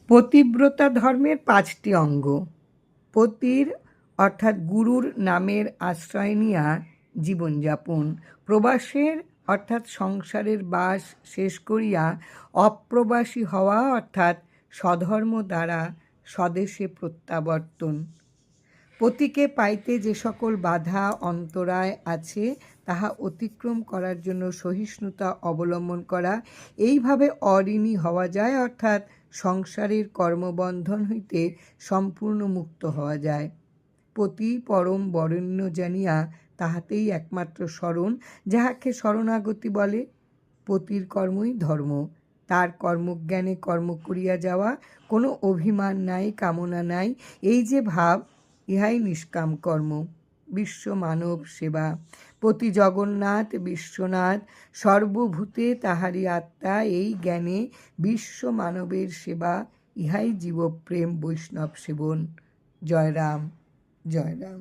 পতিব্রতা ধর্মের 5টি অঙ্গ। পতির অর্থাৎ গুরুর নামের আশ্রয় নিয়া জীবনযাপন, প্রবাসের অর্থাৎ সংসারের বাস শেষ করিয়া অপ্রবাসী হওয়া অর্থাৎ স্বধর্ম দ্বারা স্বদেশে প্রত্যাবর্তন। পতিকে পাইতে যে সকল বাধা অন্তরায় আছে তাহা অতিক্রম করার জন্য সহিষ্ণুতা অবলম্বন করা, এইভাবে অঋণী হওয়া যায় অর্থাৎ সংসারের কর্মবন্ধন হইতে সম্পূর্ণ মুক্ত হওয়া যায়। পতি পরম বরেণ্য জানিয়া তাহাতেই একমাত্র শরণ, যাহাকে শরণাগতি বলে। পতির কর্মই ধর্ম, তার কর্মজ্ঞানে কর্ম করিয়া যাওয়া, কোনো অভিমান নাই, কামনা নাই, এই যে ভাব, ইহাই নিষ্কাম কর্ম। বিশ্ব মানব সেবা। পতি জগন্নাথ বিশ্বনাথ, সর্বভূতে তাহারি আত্মা, এই জ্ঞানে বিশ্ব মানবের সেবা, ইহাই জীবপ্রেম বৈষ্ণব সেবন। জয় রাম, জয় রাম।